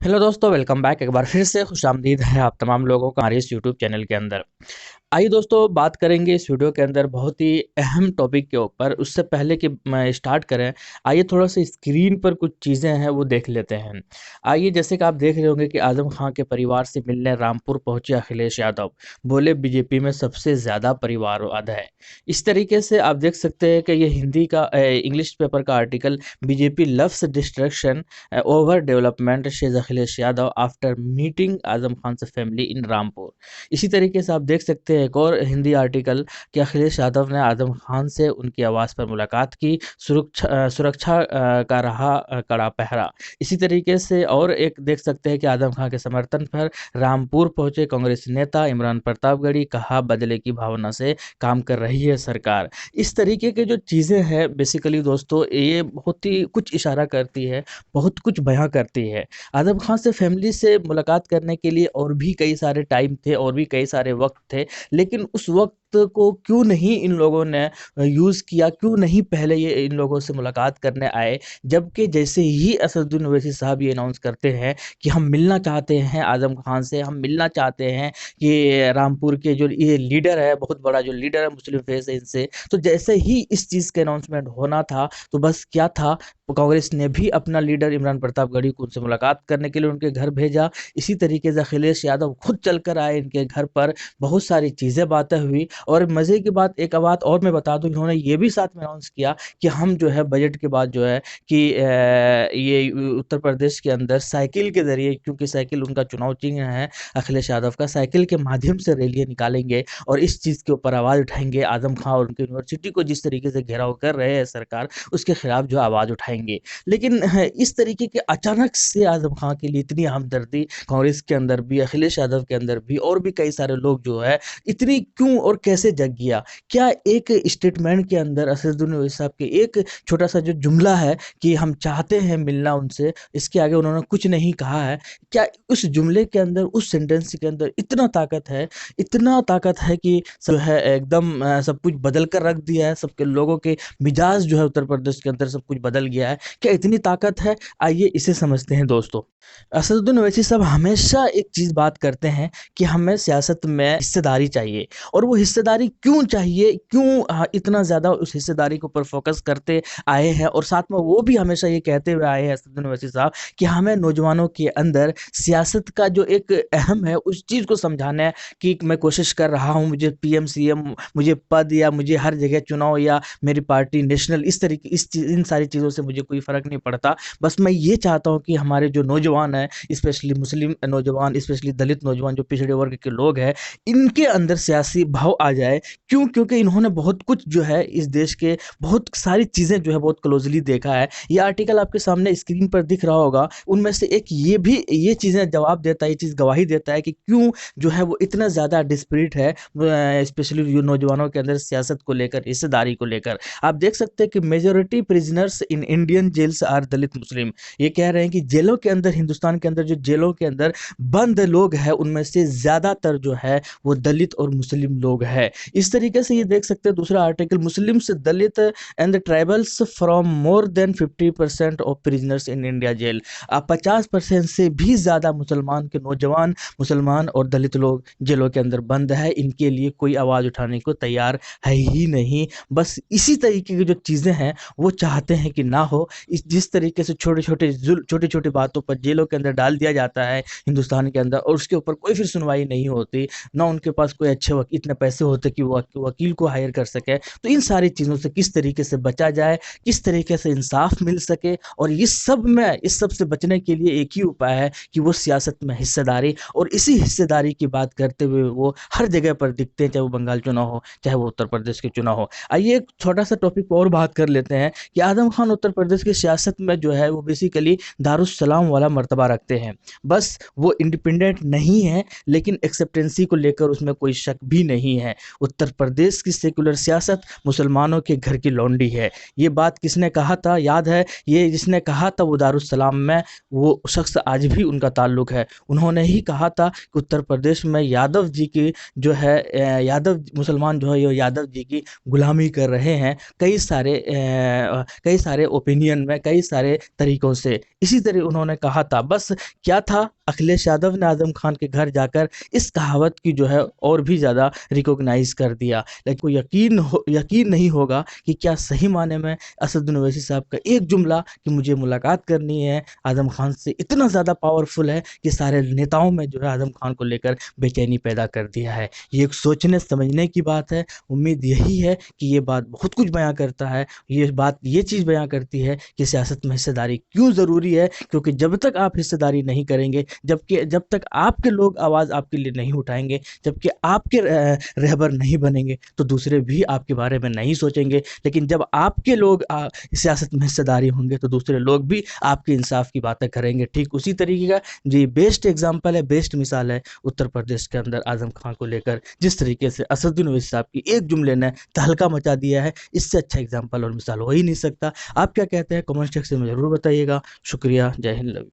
Hello दोस्तों, welcome back. एक बार फिर से खुशामदीद है आप तमाम लोगों का हमारे इस यूट्यूब चैनल के अंदर। आइए दोस्तों, बात करेंगे इस वीडियो के अंदर बहुत ही अहम टॉपिक के ऊपर। उससे पहले कि मैं स्टार्ट करें, आइए थोड़ा सा स्क्रीन पर कुछ चीज़ें हैं वो देख लेते हैं। आइए, जैसे कि आप देख रहे होंगे कि आज़म खां के परिवार से मिलने रामपुर पहुंचे अखिलेश यादव। बोले बीजेपी में सबसे ज़्यादा परिवारवाद है। इस तरीके से आप देख सकते हैं कि ये हिंदी का इंग्लिश पेपर का article, BJP loves destruction over development says Akhilesh Yadav after meeting Azam Khan से फैमिली इन रामपुर। इसी तरीके से आप देख सकते हैं एक और हिंदी आर्टिकल कि अखिलेश यादव ने आजम खान से उनकी आवास पर मुलाकात की, सुरक्षा का रहा कड़ा पहरा। इसी तरीके से और एक देख सकते हैं कि आजम खान के समर्थन पर रामपुर पहुंचे कांग्रेस नेता इमरान प्रतापगढ़ी, कहा बदले की भावना से काम कर रही है सरकार। इस तरीके के जो चीज़ें हैं बेसिकली दोस्तों, ये बहुत ही कुछ इशारा करती है, बहुत कुछ बयां करती है। आज़म खान से फैमिली से मुलाकात करने के लिए और भी कई सारे टाइम थे और भी कई सारे वक्त थे, लेकिन उस वक्त को क्यों नहीं इन लोगों ने यूज़ किया, क्यों नहीं पहले ये इन लोगों से मुलाकात करने आए। जबकि जैसे ही असदुद्दीन ओवैसी साहब ये अनाउंस करते हैं कि हम मिलना चाहते हैं आज़म खान से, हम मिलना चाहते हैं कि रामपुर के जो ये लीडर है, बहुत बड़ा जो लीडर है मुस्लिम फेस है, इनसे, तो जैसे ही इस चीज़ का अनाउंसमेंट होना था तो बस क्या था, कांग्रेस ने भी अपना लीडर इमरान प्रतापगढ़ी को उनसे मुलाकात करने के लिए उनके घर भेजा। इसी तरीके से अखिलेश यादव खुद चलकर आए इनके घर पर, बहुत सारी चीज़ें बातें हुई। और मज़े की बात, एक बात और मैं बता दूं, इन्होंने ये भी साथ में अनाउंस किया कि हम जो है बजट के बाद जो है कि ये उत्तर प्रदेश के अंदर साइकिल के ज़रिए, क्योंकि साइकिल उनका चुनाव चिन्ह है अखिलेश यादव का, साइकिल के माध्यम से रैलियाँ निकालेंगे और इस चीज़ के ऊपर आवाज़ उठाएंगे। आजम खां और उनकी यूनिवर्सिटी को जिस तरीके से घेराव कर रहे हैं सरकार, उसके खिलाफ जो आवाज़ उठाएंगे। लेकिन इस तरीके के अचानक से आजम खां के लिए इतनी हमदर्दी कांग्रेस के अंदर भी, अखिलेश यादव के अंदर भी और भी कई सारे लोग जो है, इतनी क्यों और कैसे जग गया? क्या एक स्टेटमेंट के अंदर असदुद्दीन ओवैसी साहब के एक छोटा सा जो जुमला है कि हम चाहते हैं मिलना उनसे, इसके आगे उन्होंने कुछ नहीं कहा है। क्या उस जुमले के अंदर, उस सेंटेंस के अंदर इतना ताकत है, इतना ताकत है कि सब है एकदम सब कुछ बदल कर रख दिया है, सबके लोगों के मिजाज जो है उत्तर प्रदेश के अंदर सब कुछ बदल गया है। क्या इतनी ताकत है? आइए इसे समझते हैं दोस्तों। असदुद्दीन ओवैसी साहब हमेशा एक चीज़ बात करते हैं कि हमें सियासत में हिस्सेदारी चाहिए। और वो हिस्सेदारी क्यों चाहिए, क्यों इतना ज़्यादा उस हिस्सेदारी के ऊपर फोकस करते आए हैं, और साथ में वो भी हमेशा ये कहते हुए आए हैं असदुद्दीन ओवैसी साहब कि हमें नौजवानों के अंदर सियासत का जो एक अहम है उस चीज़ को समझाना है कि मैं कोशिश कर रहा हूँ, मुझे पीएम सीएम, मुझे पद, या मुझे हर जगह चुनाव, या मेरी पार्टी नेशनल, इस तरीके इन सारी चीज़ों से मुझे कोई फ़र्क नहीं पड़ता। बस मैं ये चाहता हूँ कि हमारे जो नौजवान हैं, स्पेशली मुस्लिम नौजवान, स्पेशली दलित नौजवान, जो पिछड़े वर्ग के लोग हैं, इनके अंदर सियासी भाव आ जाए। क्यों? क्योंकि इन्होंने बहुत कुछ जो है इस देश के, बहुत सारी चीज़ें जो है बहुत क्लोजली देखा है। ये आर्टिकल आपके सामने स्क्रीन पर दिख रहा होगा, उनमें से एक ये भी, ये चीज़ें जवाब देता है, ये चीज़ गवाही देता है कि क्यों जो है वो इतना ज़्यादा डिस्परिट है, स्पेशली नौजवानों के अंदर सियासत को लेकर, हिस्सेदारी को लेकर। आप देख सकते हैं कि majority prisoners in Indian jails are Dalit Muslim. ये कह रहे हैं कि जेलों के अंदर, हिंदुस्तान के अंदर जो जेलों के अंदर बंद लोग हैं, उनमें से ज़्यादातर जो है वो दलित और मुस्लिम लोग हैं। इस तरीके से ये देख सकते हैं दूसरा article, Muslims, Dalit and the tribals from more than 50% of prisoners in India jail. 50% से भी ज़्यादा मुसलमान के नौजवान, मुसलमान और दलित लोग जेलों के अंदर बंद है। इनके लिए कोई आवाज़ उठाने को तैयार है ही नहीं। बस इसी तरीके की जो चीज़ें हैं वो चाहते हैं कि ना हो। इस जिस तरीके से छोटी छोटी बातों पर जेलों के अंदर डाल दिया जाता है हिंदुस्तान के अंदर, और उसके ऊपर कोई फिर सुनवाई नहीं होती, ना उनके पास कोई अच्छे इतने पैसे होते कि वो वकील को हायर कर सके। तो इन सारी चीज़ों से किस तरीके से बचा जाए, किस तरीके से इंसाफ मिल सके, और इस सब से बचने के लिए एक ही उपाय है कि वो सियासत में हिस्सेदारी, और इसी हिस्सेदारी की बात करते हुए वो हर जगह पर दिखते हैं, चाहे वो बंगाल चुनाव हो, चाहे वो उत्तर प्रदेश के चुनाव हो। आइए एक छोटा सा टॉपिक पर और बात कर लेते हैं कि आजम खान उत्तर प्रदेश की सियासत में जो है वो बेसिकली दारुस्सलाम वाला मर्तबा रखते हैं। बस वो इंडिपेंडेंट नहीं है, लेकिन एक्सेप्टेंसी को लेकर उसमें कोई शक भी नहीं है। हैं। उत्तर प्रदेश की सेकुलर सियासत मुसलमानों के घर की लौंडी है। ये बात किसने कहा था याद है? ये जिसने कहा था वो दारुस्सलाम में वो शख्स आज भी उनका ताल्लुक है। उन्होंने ही कहा था कि उत्तर प्रदेश में यादव जी की जो है यादव मुसलमान जो है ये यादव जी की गुलामी कर रहे हैं कई सारे ओपिनियन में, कई सारे तरीकों से। इसी तरह उन्होंने कहा था। बस क्या था, अखिलेश यादव ने आजम खान के घर जाकर इस कहावत की जो है और भी ज़्यादा रिकॉग्नाइज कर दिया। लेकिन को यकीन नहीं होगा कि क्या सही माने में असदुद्दीन ओवैसी साहब का एक जुमला कि मुझे मुलाकात करनी है आजम खान से इतना ज़्यादा पावरफुल है कि सारे नेताओं में जो है आजम खान को लेकर बेचैनी पैदा कर दिया है। ये एक सोचने समझने की बात है। उम्मीद यही है कि ये बात बहुत कुछ बयां करता है। ये चीज़ बयां करती है कि सियासत में हिस्सेदारी क्यों ज़रूरी है, क्योंकि जब तक आप हिस्सेदारी नहीं करेंगे, जब तक आपके लोग आवाज़ आपके लिए नहीं उठाएंगे, जबकि आपके रहबर नहीं बनेंगे, तो दूसरे भी आपके बारे में नहीं सोचेंगे। लेकिन जब आपके लोग सियासत में हिस्सेदारी होंगे तो दूसरे लोग भी आपके इंसाफ की बातें करेंगे। ठीक उसी तरीके का जी बेस्ट एग्जाम्पल है, बेस्ट मिसाल है उत्तर प्रदेश के अंदर आजम खान को लेकर जिस तरीके से असदुद्दीन ओवैसी साहब की एक जुमले ने तहलका मचा दिया है। इससे अच्छा एग्जाम्पल और मिसाल हो ही नहीं सकता। आप क्या कहते हैं कमेंट सेक्शन में ज़रूर बताइएगा। शुक्रिया। जय हिंद।